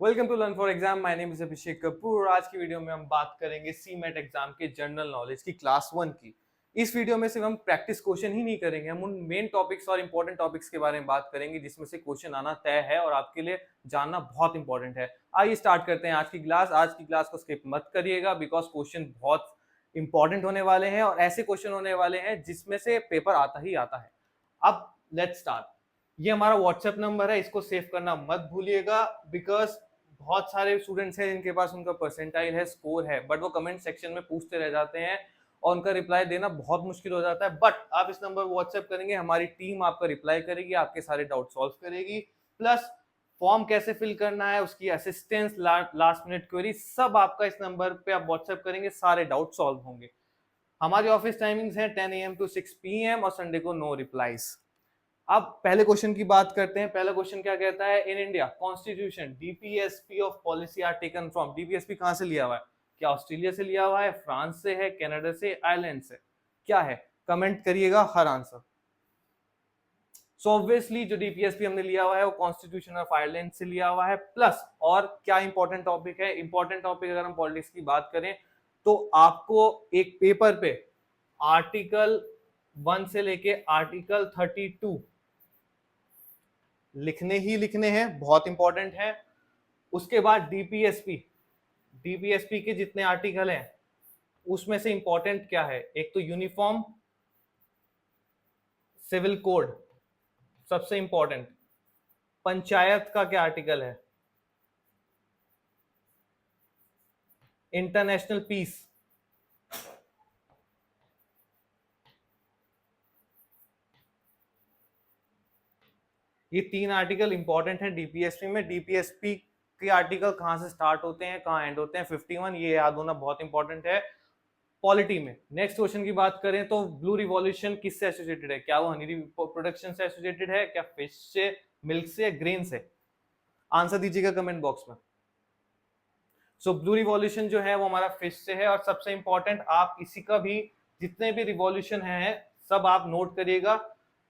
Welcome to learn for exam. My name is Abhishek Kapoor. आज की video में हम बात करेंगे सीमेट एग्जाम के जनरल नॉलेज की क्लास 1 की। इस वीडियो में सिर्फ हम प्रैक्टिस क्वेश्चन ही नहीं करेंगे, हम उन मेन टॉपिक्स और इंपॉर्टेंट टॉपिक्स के बारे में बात करेंगे जिसमें से क्वेश्चन आना तय है और आपके लिए जानना बहुत इंपॉर्टेंट है। आइए स्टार्ट करते हैं आज की क्लास। आज की क्लास को स्किप मत करिएगा बिकॉज क्वेश्चन बहुत इंपॉर्टेंट होने वाले हैं और ऐसे क्वेश्चन होने वाले हैं जिसमें से पेपर आता ही आता है। अब लेट्स स्टार्ट। ये हमारा व्हाट्सएप नंबर है, इसको सेव करना मत भूलिएगा बिकॉज बहुत सारे स्टूडेंट्स हैं जिनके पास उनका परसेंटाइल है, स्कोर है, बट वो कमेंट सेक्शन में पूछते रह जाते हैं और उनका रिप्लाई देना बहुत मुश्किल हो जाता है। बट आप इस नंबर पर व्हाट्सएप करेंगे, हमारी टीम आपका रिप्लाई करेगी, आपके सारे डाउट सॉल्व करेगी, प्लस फॉर्म कैसे फिल करना है, उसकी असिस्टेंस, लास्ट मिनट क्वेरी, सब आपका इस नंबर पे आप व्हाट्सएप करेंगे, सारे डाउट सॉल्व होंगे। हमारी ऑफिस टाइमिंग्स है 10 AM to 6 PM और संडे को नो रिप्लाईज। अब पहले क्वेश्चन की बात करते हैं। पहला क्वेश्चन क्या कहता है? In India constitution DPSP of policy are taken from. DPSP कहां से लिया हुआ है? क्या ऑस्ट्रेलिया से लिया हुआ है, फ्रांस से है, कनाडा से, आयरलैंड से? क्या है? कमेंट करिएगा हर आंसर। सो ऑब्वियसली जो डीपीएसपी हमने लिया हुआ है वो कॉन्स्टिट्यूशन ऑफ आयरलैंड से लिया हुआ है। प्लस और क्या इंपॉर्टेंट टॉपिक है? इंपॉर्टेंट टॉपिक अगर हम पॉलिटिक्स की बात करें तो आपको एक पेपर पे आर्टिकल 1 से लेके आर्टिकल 32 लिखने ही लिखने हैं, बहुत इंपॉर्टेंट है। उसके बाद डीपीएसपी, डीपीएसपी के जितने आर्टिकल हैं उसमें से इंपॉर्टेंट क्या है? एक तो यूनिफॉर्म सिविल कोड सबसे इंपॉर्टेंट। पंचायत का क्या आर्टिकल है? इंटरनेशनल पीस, ये 3 आर्टिकल इंपॉर्टेंट है डीपीएसपी में। डीपीएसपी के आर्टिकल कहां से स्टार्ट होते हैं, कहां एंड होते हैं? 51, ये याद होना बहुत इंपॉर्टेंट है पॉलिटी में। नेक्स्ट क्वेश्चन की बात करें तो ब्लू रिवॉल्यूशन किससे एसोसिएटेड है? क्या वो हनी प्रोडक्शन से एसोसिएटेड है, क्या फिश से, मिल्क से, ग्रेन से? आंसर दीजिएगा कमेंट बॉक्स में। सो ब्लू रिवॉल्यूशन जो है वो हमारा फिश से है। और सबसे इंपॉर्टेंट, आप इसी का भी जितने भी रिवॉल्यूशन है सब आप नोट करिएगा,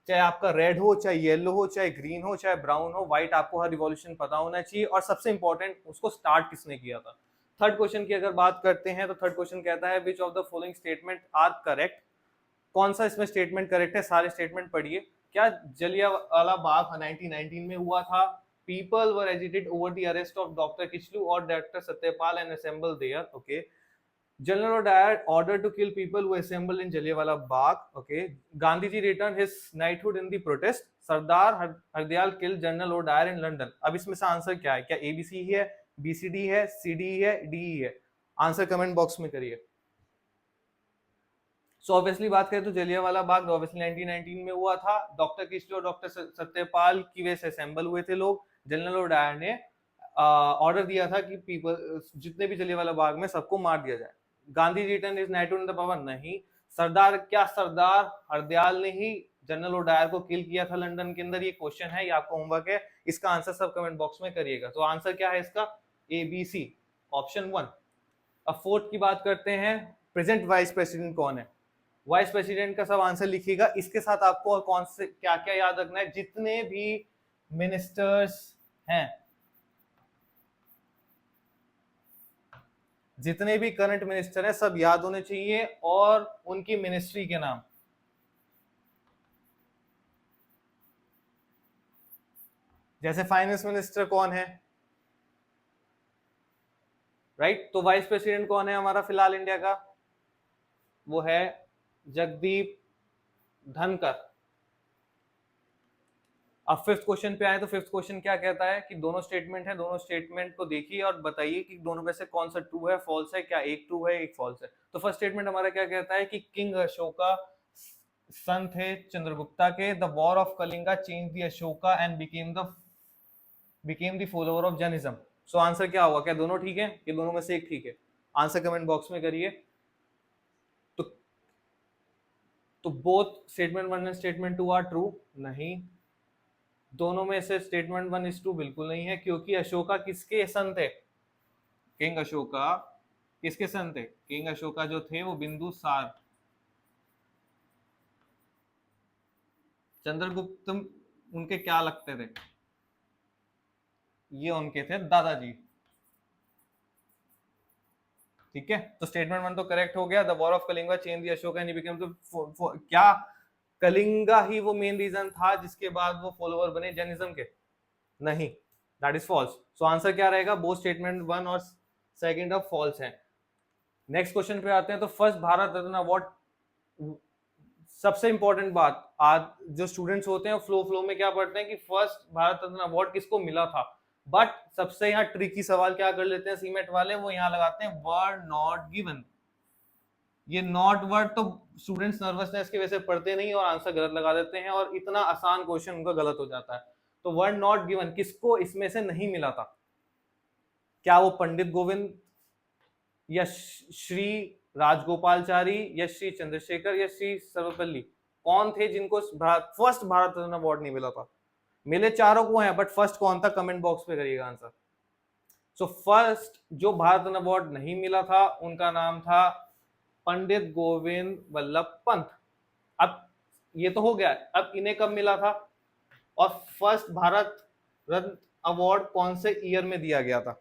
चाहे आपका रेड हो, चाहे येलो हो, चाहे ग्रीन हो, चाहे ब्राउन हो, व्हाइट, आपको हर रिवॉल्यूशन पता होना चाहिए। और सबसे इंपॉर्टेंट, उसको स्टार्ट किसने किया था। थर्ड क्वेश्चन की अगर बात करते हैं तो थर्ड क्वेश्चन कहता है which of the following statement are correct. कौन सा इसमें स्टेटमेंट करेक्ट है? सारे स्टेटमेंट पढ़िए। क्या जलियांवाला बाग 1919 में हुआ था? People were agitated over the arrest of Dr. Kichlu or Dr. Satyapal and assembled there. Okay. General Dyer ordered to kill people who assembled in Jallianwala Bagh. Okay. Gandhi ji returned his knighthood in the protest. Sardar Hardyal killed General Dyer in London. अब इसमें से answer क्या है? क्या ABC ही है, BCD है, CD है, DE है? आंसर कमेंट बॉक्स में करिए। सो ऑब्वियसली बात करें तो जलियांवाला बाग ऑब्वियसली 1919 में हुआ था। डॉक्टर किचलू और डॉक्टर सत्यपाल की वजह से असेंबल हुए थे लोग। जनरल डायर ने ऑर्डर दिया था कि पीपल जितने भी जलियांवाला बाग में सबको मार दिया जाए। Gandhi return is knighthood in the power, नहीं। सरदार, क्या सरदार हरदयाल ने ही जनरल डायर को किल किया था लंदन के अंदर? ये क्वेश्चन है, ये आपका होमवर्क है, इसका आंसर सब कमेंट बॉक्स में करिएगा। तो आंसर क्या है इसका? ABC, option 1। अब फोर्थ की बात करते हैं, प्रेजेंट वाइस प्रेसिडेंट कौन है? वाइस प्रेसिडेंट का सब आंसर लिखिएगा। इसके साथ आपको और कौन से क्या क्या याद रखना है? जितने भी मिनिस्टर्स हैं, जितने भी करंट मिनिस्टर हैं, सब याद होने चाहिए और उनकी मिनिस्ट्री के नाम। जैसे फाइनेंस मिनिस्टर कौन है? राइट। तो वाइस प्रेसिडेंट कौन है हमारा फिलहाल इंडिया का? वो है जगदीप धनकर। अब फिफ्थ क्वेश्चन पे आए तो फिफ्थ क्वेश्चन क्या कहता है कि दोनों स्टेटमेंट है, दोनों स्टेटमेंट को देखिए और बताइए कि दोनों में से कौन सा ट्रू है, फॉल्स है। क्या एक ट्रू है, एक फॉल्स है? तो फर्स्ट स्टेटमेंट हमारा क्या कहता है कि किंग अशोका सन थे चंद्रगुप्ता के। The war of Kalinga change the Ashoka and became the follower of Jainism. So answer क्या होगा? क्या दोनों ठीक है कि दोनों में से एक ठीक है? आंसर कमेंट बॉक्स में करिए। तो both statement 1 and statement 2 are true, नहीं। दोनों में से स्टेटमेंट 1 इज ट्रू बिल्कुल नहीं है, क्योंकि अशोका किसके सन थे? किंग अशोका किसके सन थे? किंग अशोका जो थे वो बिंदुसार, चंद्रगुप्त उनके क्या लगते थे? ये उनके थे दादाजी। ठीक है, तो स्टेटमेंट 1 तो करेक्ट हो गया। The war of Kalinga change the Ashoka and he became the, क्या कलिंगा ही वो मेन रीजन था जिसके बाद वो फॉलोअर बने जैनिज्म के? नहीं, that is false. So answer क्या रहेगा? बोथ स्टेटमेंट 1 और सेकंड ऑफ फॉल्स है। नेक्स्ट क्वेश्चन पे आते हैं। तो फर्स्ट भारत रत्न अवार्ड, सबसे इंपॉर्टेंट बात, आज जो स्टूडेंट्स होते हैं फ्लो में क्या पढ़ते हैं कि फर्स्ट भारत रत्न अवार्ड किसको मिला था, बट सबसे यहाँ ट्रिकी सवाल क्या कर लेते हैं सीमेट वाले, वो यहाँ लगाते हैं वर्ड नॉट गिवन। ये नॉट वर्ड तो स्टूडेंट्स नर्वसनेस की वजह से पढ़ते नहीं और आंसर गलत लगा देते हैं और इतना आसान क्वेश्चन उनका गलत हो जाता है। तो वर्ड नॉट गिवन किसको इसमें से नहीं मिला था? क्या वो पंडित गोविंद या श्री राजगोपालचारी या श्री चंद्रशेखर या श्री सर्वपल्ली? कौन थे जिनको फर्स्ट भारत रत्न अवार्ड नहीं मिला था? मिले चारों को हैं, बट फर्स्ट कौन था? कमेंट बॉक्स पे करिएगा आंसर। सो फर्स्ट जो भारत रत्न अवार्ड नहीं मिला था उनका नाम था पंडित गोविंद वल्लभ पंत। अब ये तो हो गया, अब इन्हें कब मिला था और फर्स्ट भारत रत्न अवार्ड कौन से ईयर में दिया गया था?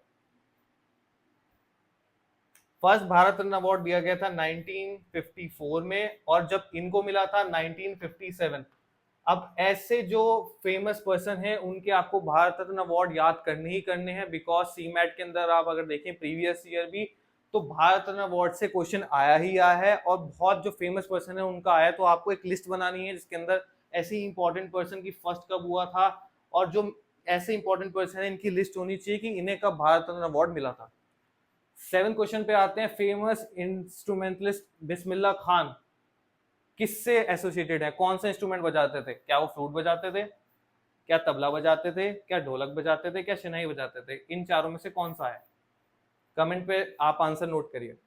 फर्स्ट भारत रत्न अवार्ड दिया गया था 1954 में और जब इनको मिला था 1957। अब ऐसे जो फेमस पर्सन है उनके आपको भारत रत्न अवार्ड याद करने ही करने हैं, बिकॉज सीमैट के अंदर आप अगर देखें प्रीवियस ईयर भी तो भारत रत्न अवार्ड से क्वेश्चन आया ही आया है और बहुत जो फेमस पर्सन है उनका आया। तो आपको एक लिस्ट बनानी है जिसके अंदर ऐसे इंपॉर्टेंट पर्सन की फर्स्ट कब हुआ था और जो ऐसे इंपॉर्टेंट पर्सन है इनकी लिस्ट होनी चाहिए कि इन्हें कब भारत रत्न अवार्ड मिला था। 7 क्वेश्चन पे आते हैं। फेमस इंस्ट्रूमेंटलिस्ट बिस्मिल्लाह खान किससे एसोसिएटेड है? कौन सा इंस्ट्रूमेंट बजाते थे? क्या वो फ्लूट बजाते थे, क्या तबला बजाते थे, क्या ढोलक बजाते थे, क्या शहनाई बजाते थे? इन चारों में से कौन सा है? कमेंट पे आप आंसर नोट करिए।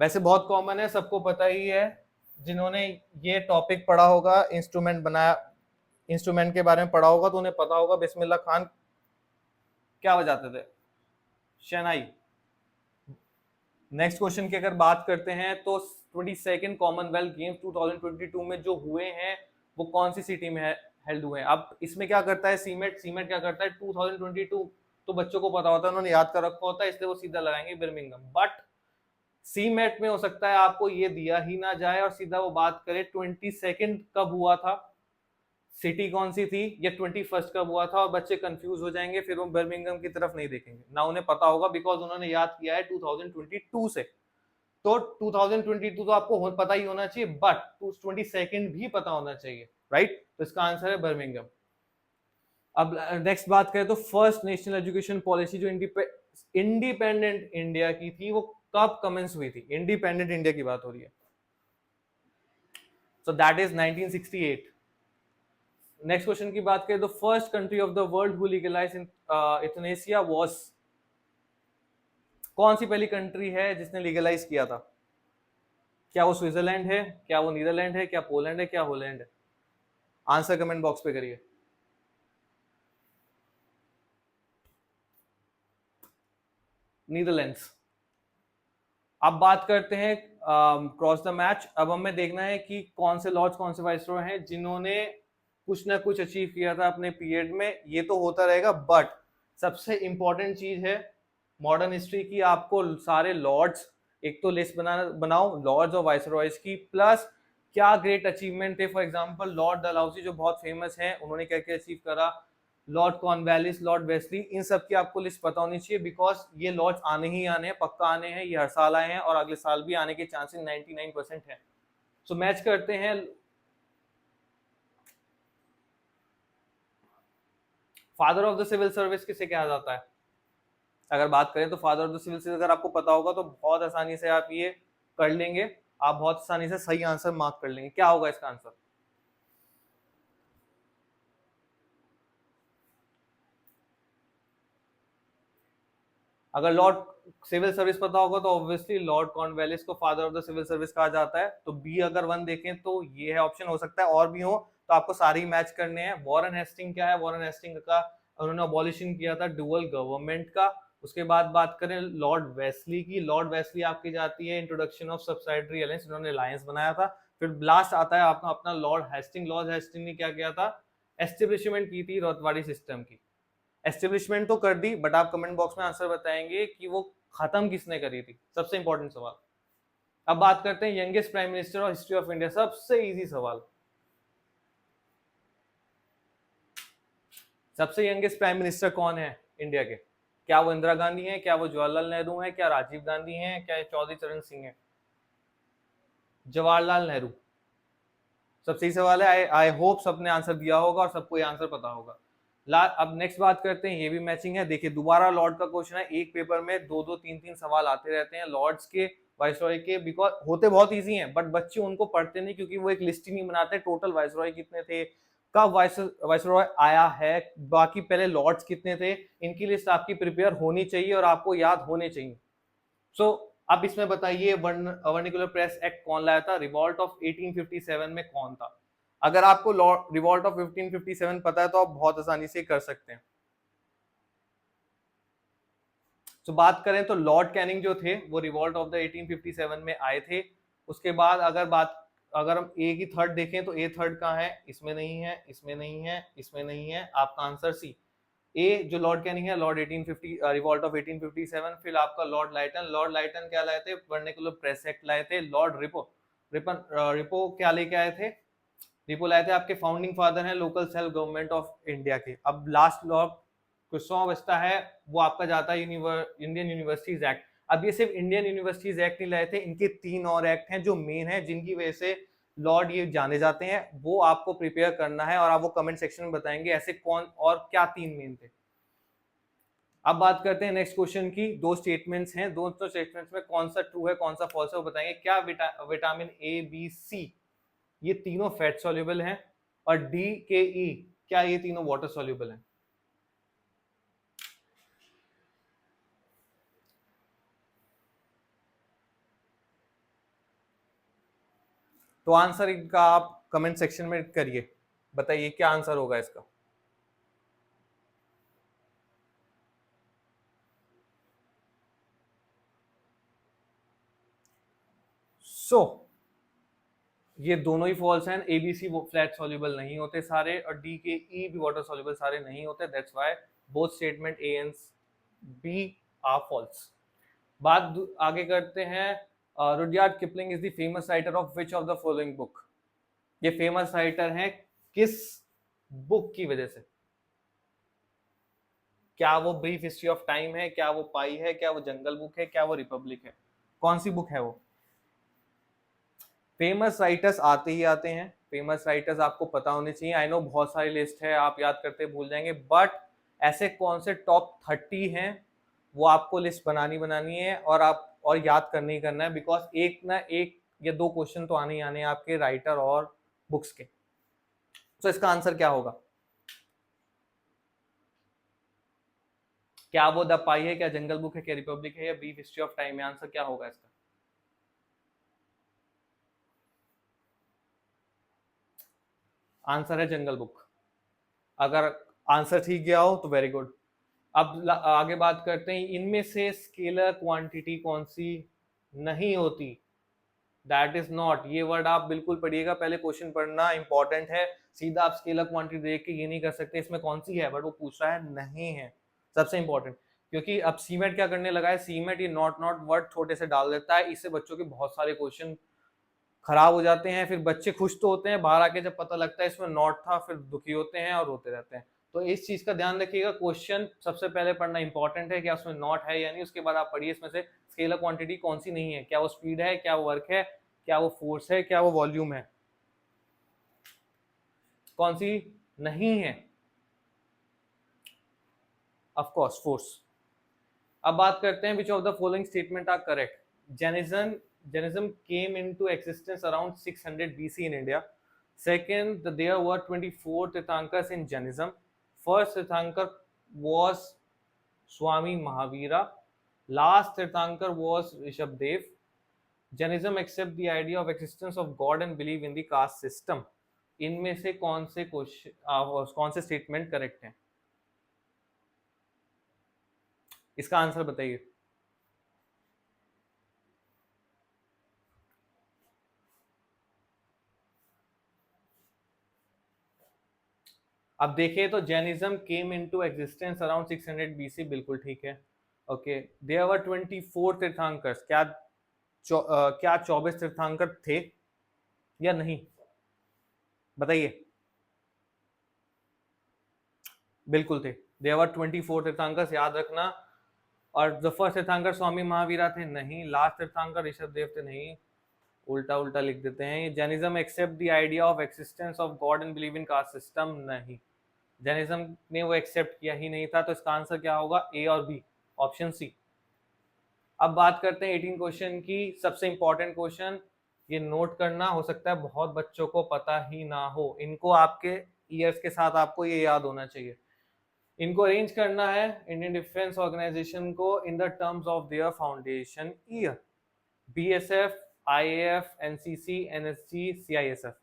वैसे बहुत कॉमन है, सबको पता ही है, जिन्होंने ये टॉपिक पढ़ा होगा, इंस्ट्रूमेंट बनाया, इंस्ट्रूमेंट के बारे में पढ़ा होगा तो उन्हें पता होगा बिस्मिल्लाह खान क्या बजाते थे? शहनाई। नेक्स्ट क्वेश्चन की अगर बात करते हैं तो 22nd कॉमनवेल्थ गेम्स 2022 में जो हुए हैं वो कौन सी सिटी में हेल्ड हुए हैं? अब इसमें क्या करता है सीमेट क्या करता है 2022 तो बच्चों को पता होता है, उन्होंने याद कर रखा होता है, इसलिए वो सीधा लगाएंगे बर्मिंघम। बट सीमेट में हो सकता है आपको ये दिया ही ना जाए और सीधा वो बात करे 22nd कब हुआ था, सिटी कौन सी थी, या 21st कब हुआ था, और बच्चे कंफ्यूज हो जाएंगे, फिर वो बर्मिंघम की तरफ नहीं देखेंगे ना, उन्हें पता होगा बिकॉज उन्होंने याद किया है 2022 से। तो 2022 तो आपको पता ही होना चाहिए, बट 22nd भी पता होना चाहिए, राइट? तो इसका आंसर है बर्मिंघम। अब नेक्स्ट बात करें तो फर्स्ट नेशनल एजुकेशन पॉलिसी जो इंडिपेंडेंट इंडिया की थी वो कब कमेंस हुई थी? इंडिपेंडेंट इंडिया की बात हो रही है, so that is 1968। Next question की बात करें तो first country of the world who legalize euthanasia was, कौन सी पहली कंट्री है जिसने लीगलाइज किया था? क्या वो स्विट्जरलैंड है, क्या वो नीदरलैंड है, क्या पोलैंड है, क्या हॉलैंड है? आंसर कमेंट बॉक्स पे करिए। नीदरलैंड्स। अब बात करते हैं क्रॉस द मैच। अब हमें देखना है कि कौन से लॉर्ड्स कौन से वाइसरॉय हैं जिन्होंने कुछ ना कुछ अचीव किया था अपने पीरियड में। ये तो होता रहेगा, बट सबसे इंपॉर्टेंट चीज है मॉडर्न हिस्ट्री की, आपको सारे लॉर्ड्स एक तो लिस्ट बनाओ लॉर्ड्स और वाइसरॉयज की, प्लस क्या ग्रेट अचीवमेंट थे। फॉर एग्जांपल लॉर्ड डलहौसी जो बहुत फेमस है, उन्होंने क्या क्या अचीव करा, लॉर्ड कॉर्नवालिस, लॉर्ड वेस्ली, इन सब की आपको लिस्ट पता होनी चाहिए, बिकॉज ये लॉर्ड्स आने ही आने हैं, पक्का आने हैं, ये हर साल आए हैं और अगले साल भी आने के चांसेस 99% है। सो मैच करते हैं। Father of the civil service किसे कहा जाता है? अगर बात करें तो father of the civil service अगर आपको पता होगा तो बहुत आसानी से आप ये कर लेंगे, आप बहुत आसानी से सही आंसर मार्क कर लेंगे। क्या होगा इसका आंसर? अगर लॉर्ड सिविल सर्विस पता होगा तो ऑब्वियसली लॉर्ड कॉर्नवालिस को father of the civil service कहा जाता है। तो बी अगर 1 देखें तो ये है ऑप्शन, हो सकता है और भी हो, तो आपको सारी मैच करने हैं। वॉरेन हेस्टिंग क्या है? वॉरेन हेस्टिंग का उन्होंने अबॉलिशन किया था डुअल गवर्नमेंट का। उसके बाद बात करें लॉर्ड वेस्ली की, लॉर्ड वेस्ली आपकी जाती है इंट्रोडक्शन ऑफ सब्सिडायरी अलायंस, इन्होंने अलायंस बनाया था। फिर लास्ट आता है आपका अपना लॉर्ड हेस्टिंग। लॉर्ड हेस्टिंग ने क्या किया था? एस्टेब्लिशमेंट की थी रौतवाड़ी सिस्टम की? एस्टेब्लिशमेंट तो कर दी, बट आप कमेंट बॉक्स में आंसर बताएंगे कि वो खत्म किसने करी थी, सबसे इंपॉर्टेंट सवाल। अब बात करते हैं यंगेस्ट प्राइम मिनिस्टर और हिस्ट्री ऑफ इंडिया, सबसे इजी सवाल। सबसे यंगेस्ट प्राइम मिनिस्टर कौन है इंडिया के? क्या वो इंदिरा गांधी है, क्या वो जवाहरलाल नेहरू है, क्या राजीव गांधी है, क्या चौधरी चरण सिंह है? जवाहरलाल नेहरू। सबसे सही सवाल है। आई होप सबने आंसर दिया होगा और सबको ये आंसर पता होगा। अब नेक्स्ट बात करते हैं, ये भी मैचिंग है। देखिए दोबारा लॉर्ड का क्वेश्चन है, एक पेपर में दो दो तीन तीन सवाल आते रहते हैं लॉर्ड्स के, वाइसरॉय के, बिकॉज होते बहुत इजी हैं बट बच्चे उनको पढ़ते नहीं, क्योंकि वो एक लिस्ट ही नहीं बनाते टोटल वाइसरॉय कितने थे, कब वाइसरॉय आया है, बाकी पहले लॉर्ड्स कितने थे। इनकी लिस्ट आपकी प्रिपेयर होनी चाहिए और आपको याद होने चाहिए। सो अब इसमें बताइए वर्निकुलर प्रेस एक्ट कौन लाया था? रिवॉल्ट ऑफ 1857 में कौन था? अगर आपको रिवॉल्ट ऑफ 1557 पता है तो आप बहुत आसानी से कर सकते हैं। तो बात करें तो लॉर्ड कैनिंग जो थे वो रिवॉल्ट ऑफ द 1857 में आए थे। उसके बाद अगर हम ए की थर्ड देखें तो ए थर्ड कहाँ है? इसमें नहीं है, इसमें नहीं है, इसमें नहीं है, आपका आंसर सी। ए जो लॉर्ड कैनिंग है, लॉर्ड 1850 रिवॉल्ट ऑफ 1857। फिर आपका लॉर्ड लाइटन क्या लाए थे? वर्निकुलर प्रेस एक्ट लाए थे। लॉर्ड रिपो क्या लेके आए थे? रिपो लाए थे आपके फाउंडिंग फादर हैं local self government of India के। अब लास्ट लॉ क्वेश्चन बचता है, वो आपका जाता है इंडियन यूनिवर्सिटीज एक्ट। अब ये सिर्फ इंडियन यूनिवर्सिटीज एक्ट नहीं लाए थे, इनके 3 और एक्ट हैं जो मेन है, जिनकी वजह से लॉर्ड ये जाने जाते हैं। वो आपको प्रिपेयर करना है और आप वो कमेंट सेक्शन में बताएंगे ऐसे कौन और क्या 3 मेन थे। अब बात करते हैं नेक्स्ट क्वेश्चन की। दो स्टेटमेंट्स हैं, दोनों स्टेटमेंट्स में कौन सा ट्रू है कौन सा फॉल्स है वो बताएंगे। क्या विटामिन ए बी सी ये तीनों फैट सॉल्युबल हैं? और डी के ई क्या ये तीनों वाटर सॉल्युबल हैं? तो आंसर इनका आप कमेंट सेक्शन में करिए, बताइए क्या आंसर होगा इसका। सो ये दोनों ही फॉल्स हैं। एबीसी वो फ्लैट सॉल्युबल नहीं होते सारे, और डी के ई भी वाटर सॉल्युबल सारे नहीं होते। That's why both statement A and B are false. बात आगे करते हैं। Rudyard Kipling is the famous writer of which of the following book? ये फेमस राइटर हैं किस बुक की वजह से? क्या वो ब्रीफ हिस्ट्री ऑफ टाइम है, क्या वो पाई है, क्या वो जंगल बुक है, क्या वो रिपब्लिक है? कौन सी बुक है वो? फेमस राइटर्स आते ही आते हैं, फेमस राइटर्स आपको पता होने चाहिए। आई नो बहुत सारी लिस्ट है, आप याद करते भूल जाएंगे, बट ऐसे कौन से टॉप 30 हैं वो आपको लिस्ट बनानी है और याद करना ही करना है, बिकॉज एक ना एक या दो क्वेश्चन तो आने ही आने हैं आपके राइटर और बुक्स के। तो इसका आंसर क्या होगा? क्या वो द पाई है, क्या जंगल बुक है, क्या रिपब्लिक है, या ब्रीफ हिस्ट्री ऑफ टाइम है? आंसर क्या होगा इसका? आंसर है जंगल बुक। अगर आंसर ठीक गया हो तो वेरी गुड। अब आगे बात करते हैं, इनमें से स्केलर क्वांटिटी कौन सी नहीं होती? दैट इज नॉट, ये वर्ड आप बिल्कुल पढ़िएगा, पहले क्वेश्चन पढ़ना इंपॉर्टेंट है। सीधा आप स्केलर क्वांटिटी देख के ये नहीं कर सकते इसमें कौन सी है, बट वो पूछ रहा है नहीं है, सबसे इंपॉर्टेंट। क्योंकि अब सीमेट क्या करने लगा है, सीमेट ये नॉट नॉट वर्ड छोटे से डाल देता है, इससे बच्चों के बहुत सारे क्वेश्चन खराब हो जाते हैं। फिर बच्चे खुश तो होते हैं, बाहर आके जब पता लगता है इसमें नॉट था, फिर दुखी होते हैं और रोते रहते हैं। तो इस चीज का ध्यान रखिएगा, क्वेश्चन सबसे पहले पढ़ना इंपॉर्टेंट है, क्या उसमें नॉट है या नहीं। उसके बाद आप पढ़िए इसमें से स्केलर क्वांटिटी कौन सी नहीं है, क्या वो स्पीड है, क्या वो वर्क है, क्या वो फोर्स है, क्या वो वॉल्यूम है, कौन सी नहीं है? Of course force. अब बात करते हैं which of the following statement are correct? Jainism came into existence around 600 BC in India. Second, there were 24 Tirthankars in Jainism. First Tirthankar was Swami Mahavira. Last Tirthankar was Rishabdev. Jainism accept the idea of existence of God and believe in the caste system. इनमें से कौन से statement correct हैं? इसका answer बताइए। अब देखिए तो Jainism came into existence around 600 BC, बिल्कुल ठीक है। ओके, देयर वर 24 तीर्थंकर्स, क्या 24 तीर्थंकर थे या नहीं, बताइए। बिल्कुल थे, देयर वर 24 तीर्थंकर्स, याद रखना। और द फर्स्ट तीर्थंकर स्वामी महावीरा थे, नहीं। लास्ट तीर्थंकर ऋषभ देव थे, नहीं। उल्टा उल्टा लिख देते हैं। Jainism accept the idea of existence of God and believe in caste system, नहीं। जैनिज्म ने वो एक्सेप्ट किया ही नहीं था, तो इसका आंसर क्या होगा, ए और बी, ऑप्शन सी। अब बात करते हैं 18 क्वेश्चन की, सबसे इंपॉर्टेंट क्वेश्चन, ये नोट करना, हो सकता है बहुत बच्चों को पता ही ना हो, इनको आपके ईयर्स के साथ आपको ये याद होना चाहिए। इनको अरेंज करना है इंडियन डिफेंस ऑर्गेनाइजेशन को in the terms of their foundation year, BSF, IAF, NCC, NSG, CISF,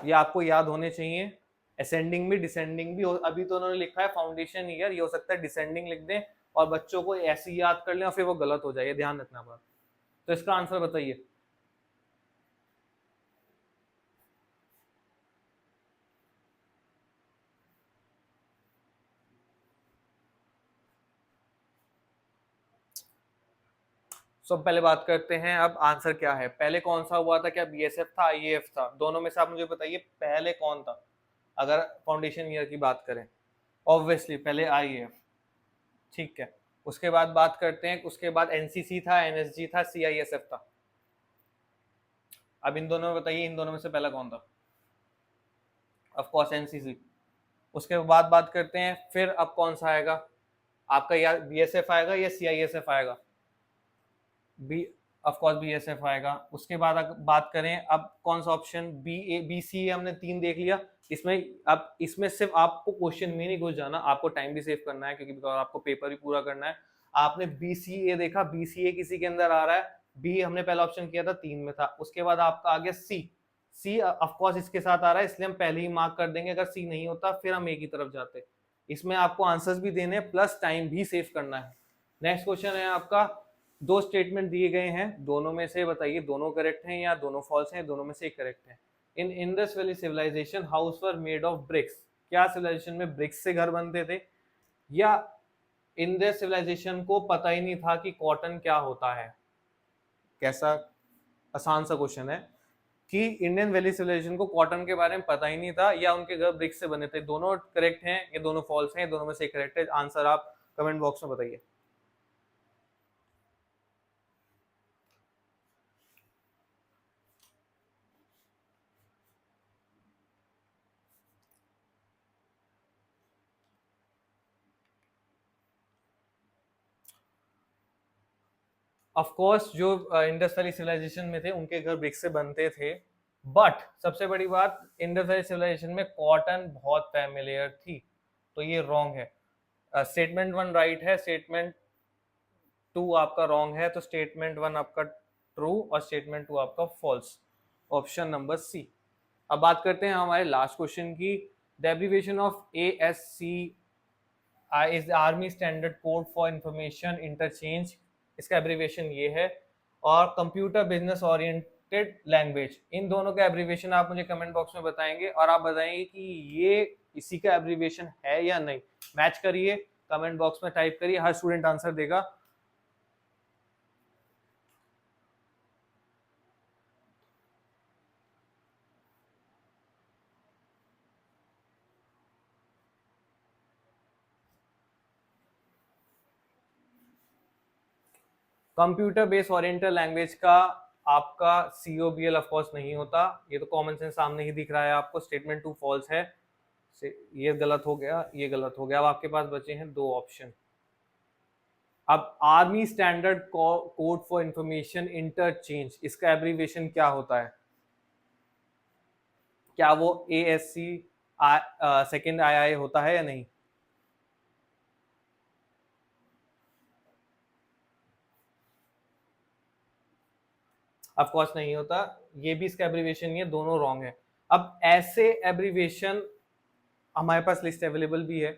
ये आपको याद होने चाहिए। असेंडिंग भी डिसेंडिंग भी, अभी तो उन्होंने लिखा है फाउंडेशन ईयर, ये हो सकता है डिसेंडिंग लिख दें और बच्चों को ऐसे ही याद कर लें और फिर वो गलत हो जाए, ध्यान रखना बात। तो इसका आंसर बताइए। सो पहले बात करते हैं अब आंसर क्या है। पहले कौन सा हुआ था, क्या बीएसएफ था, आईएएफ था? दोनों में से आप मुझे बताइए पहले कौन था अगर फाउंडेशन ईयर की बात करें। ऑब्वियसली पहले आईएएफ, ठीक है। उसके बाद बात करते हैं, उसके बाद एनसीसी था, एनएसजी था, सीआईएसएफ था। अब इन दोनों में बताइए, इन दोनों में से पहला कौन था? Of course NCC. उसके बाद बात करते हैं फिर अब कौन सा आएगा आपका, या बीएसएफ आएगा या सीआईएसएफ आएगा? बी, ऑफ कोर्स बीएसएफ आएगा। उसके बाद अगर बात करें अब कौन सा option, B A B C A, हमने 3 देख लिया। इसमें अब इसमें सिर्फ आपको क्वेश्चन में नहीं घुस जाना, आपको टाइम भी सेव करना है क्योंकि आपको पेपर भी पूरा करना है। आपने बी सी ए देखा, बी सी ए किसी के अंदर आ रहा है, बी हमने पहला ऑप्शन किया था 3 में था। उसके बाद आपका आ गया सी, सी ऑफ कोर्स इसके साथ आ रहा है इसलिए हम पहले ही मार्क कर देंगे, अगर सी नहीं होता फिर हम ए की तरफ जाते। इसमें आपको आंसर्स भी देने प्लस टाइम भी सेव करना है। नेक्स्ट क्वेश्चन है आपका, 2 स्टेटमेंट दिए गए हैं, दोनों में से बताइए दोनों करेक्ट हैं या दोनों फॉल्स हैं, दोनों में से एक करेक्ट है। In Indus Valley civilization house were made of bricks, क्या सिविलाइजेशन में ब्रिक्स से घर बनते थे? या इंडस सिविलाइजेशन को पता ही नहीं था कि कॉटन क्या होता है? कैसा आसान सा क्वेश्चन है कि इंडियन वैली सिविलाइजेशन को कॉटन के बारे में पता ही नहीं था या उनके घर ब्रिक्स से बने थे। दोनों करेक्ट हैं, ये दोनों फॉल्स हैं, दोनों में से एक करेक्ट है। आंसर आप कमेंट बॉक्स में बताइए। ऑफ कोर्स जो इंडस वैली सिविलाइजेशन में थे उनके घर ब्रिक्स से बनते थे, बट सबसे बड़ी बात इंडस वैली सिविलाइजेशन में कॉटन बहुत फैमिलियर थी, तो ये रॉन्ग है। स्टेटमेंट 1 राइट है, स्टेटमेंट 2 आपका रॉन्ग है, तो स्टेटमेंट 1 आपका ट्रू और स्टेटमेंट 2 आपका फॉल्स, ऑप्शन नंबर सी। अब बात करते हैं हमारे लास्ट क्वेश्चन की। The abbreviation of ASC is the army standard code for information interchange, इसका एब्रिविएशन ये है। और कंप्यूटर बिजनेस ओरिएंटेड लैंग्वेज, इन दोनों का एब्रिविएशन आप मुझे कमेंट बॉक्स में बताएंगे और आप बताएंगे कि ये इसी का एब्रिविएशन है या नहीं। मैच करिए, कमेंट बॉक्स में टाइप करिए, हर स्टूडेंट आंसर देगा। कंप्यूटर बेस्ड ओरिएंटेड लैंग्वेज का आपका COBL ऑफ कोर्स नहीं होता, ये तो कॉमन सेंस सामने ही दिख रहा है आपको। स्टेटमेंट 2 फॉल्स है, ये गलत हो गया, ये गलत हो गया। अब आपके पास बचे हैं 2 ऑप्शन। अब army standard code for information interchange, इसका एब्रीविएशन क्या होता है? क्या वो ASC सेकेंड II होता है या नहीं? ऑफ कोर्स नहीं होता, ये भी इसका एब्रीविएशन नहीं है, दोनों रॉन्ग है। अब ऐसे एब्रीविएशन हमारे पास लिस्ट अवेलेबल भी है,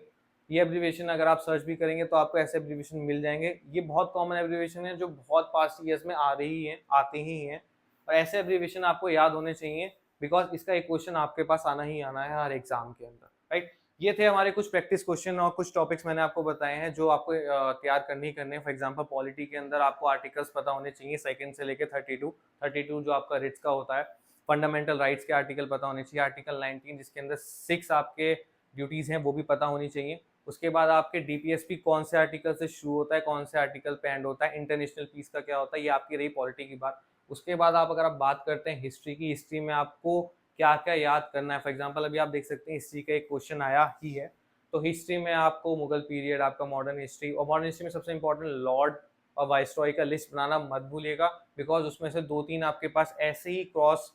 ये एब्रीविएशन अगर आप सर्च भी करेंगे तो आपको ऐसे एब्रीविएशन मिल जाएंगे। ये बहुत कॉमन एब्रीविएशन है जो बहुत पास्ट ईयर्स में आ रही हैं, आते ही हैं, और ऐसे एब्रीविएशन आपको याद होने चाहिए। बिकॉज इसका एक क्वेश्चन आपके पास आना ही आना है हर एग्जाम के अंदर, राइट। ये थे हमारे कुछ प्रैक्टिस क्वेश्चन और कुछ टॉपिक्स मैंने आपको बताए हैं जो आपको तैयार करने ही करने हैं। फॉर एग्जांपल पॉलिटी के अंदर आपको आर्टिकल्स पता होने चाहिए सेकंड से लेके 32 जो आपका रिट्स का होता है। फंडामेंटल राइट्स के आर्टिकल पता होने चाहिए, आर्टिकल 19 जिसके अंदर 6 आपके ड्यूटीज हैं वो भी पता होनी चाहिए। उसके बाद आपके डीपीएसपी कौन से आर्टिकल से शुरू होता है, कौन से आर्टिकल पे एंड होता है, इंटरनेशनल पीस का क्या होता है, ये आपकी रही पॉलिटी की बात। उसके बाद आप अगर आप बात करते हैं हिस्ट्री की, हिस्ट्री में आपको क्या क्या याद करना है। फॉर एग्जाम्पल अभी आप देख सकते हैं हिस्ट्री का एक क्वेश्चन आया ही है, तो हिस्ट्री में आपको मुगल पीरियड, आपका मॉडर्न हिस्ट्री, और मॉडर्न हिस्ट्री में सबसे इंपॉर्टेंट लॉर्ड और वाइसरॉय का लिस्ट बनाना मत भूलिएगा, बिकॉज उसमें से 2-3 आपके पास ऐसे ही क्रॉस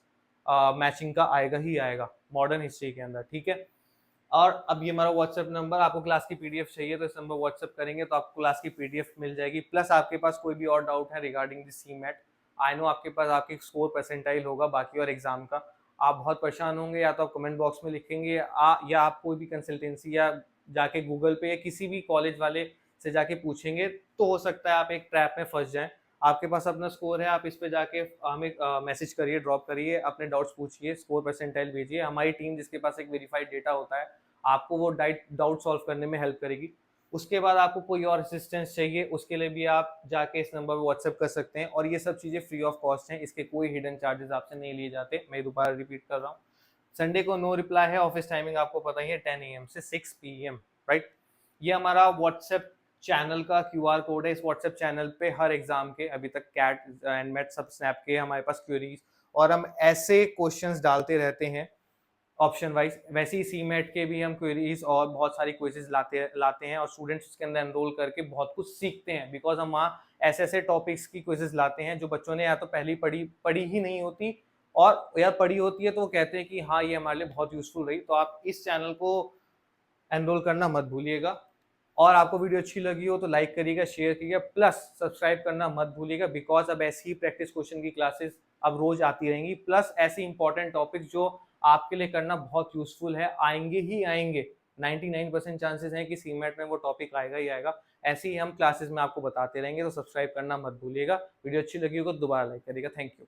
मैचिंग का आएगा ही आएगा मॉडर्न हिस्ट्री के अंदर, ठीक है। और अब ये हमारा व्हाट्सएप नंबर, आपको क्लास की पीडीएफ चाहिए तो इस नंबर व्हाट्सएप करेंगे तो आपको क्लास की पीडीएफ मिल जाएगी। प्लस आपके पास कोई भी और डाउट है regarding the cement, I know आपके पास आपके स्कोर परसेंटाइल होगा बाकी और एग्जाम का, आप बहुत परेशान होंगे, या तो आप कमेंट बॉक्स में लिखेंगे या आप कोई भी कंसल्टेंसी या जाके गूगल पे या किसी भी कॉलेज वाले से जाके पूछेंगे, तो हो सकता है आप एक ट्रैप में फंस जाएं। आपके पास अपना स्कोर है, आप इस पे जाके हमें मैसेज करिए, ड्रॉप करिए, अपने डाउट्स पूछिए, स्कोर परसेंटाइल भेजिए। हमारी टीम जिसके पास एक वेरीफाइड डेटा होता है आपको वो डाउट सॉल्व करने में हेल्प करेगी। उसके बाद आपको कोई और असिस्टेंस चाहिए उसके लिए भी आप जाके इस नंबर पर व्हाट्सएप कर सकते हैं, और ये सब चीज़ें फ्री ऑफ कॉस्ट हैं, इसके कोई हिडन चार्जेस आपसे नहीं लिए जाते। मैं दोबारा रिपीट कर रहा हूँ, संडे को नो रिप्लाई है, ऑफिस टाइमिंग आपको पता ही है 10 AM से 6 PM, राइट। ये हमारा व्हाट्सएप चैनल का QR कोड है। इस व्हाट्सएप चैनल पे हर एग्जाम के अभी तक कैट एंड मेट सब स्नैप के हमारे पास क्वेरीज और हम ऐसे क्वेश्चंस डालते रहते हैं ऑप्शन वाइज। वैसे ही सीमेट के भी हम क्वेरीज और बहुत सारी क्विजेज लाते हैं और स्टूडेंट्स इसके अंदर एनरोल करके बहुत कुछ सीखते हैं, बिकॉज हम वहाँ ऐसे ऐसे टॉपिक्स की क्विजेज लाते हैं जो बच्चों ने या तो पहले पढ़ी ही नहीं होती, और या पढ़ी होती है तो वो कहते हैं कि हाँ ये हमारे लिए बहुत यूजफुल रही। तो आप इस चैनल को एनरोल करना मत भूलिएगा, और आपको वीडियो अच्छी लगी हो तो लाइक करिएगा, शेयर करिएगा, प्लस सब्सक्राइब करना मत भूलिएगा, बिकॉज अब ऐसी ही प्रैक्टिस क्वेश्चन की क्लासेस अब रोज आती रहेंगी, प्लस ऐसे इंपॉर्टेंट टॉपिक जो आपके लिए करना बहुत यूजफुल है आएंगे ही आएंगे। 99% चांसेस हैं कि सीमेट में वो टॉपिक आएगा ही आएगा। ऐसे ही हम क्लासेस में आपको बताते रहेंगे, तो सब्सक्राइब करना मत भूलिएगा। वीडियो अच्छी लगी हो तो दोबारा लाइक करिएगा। Thank you.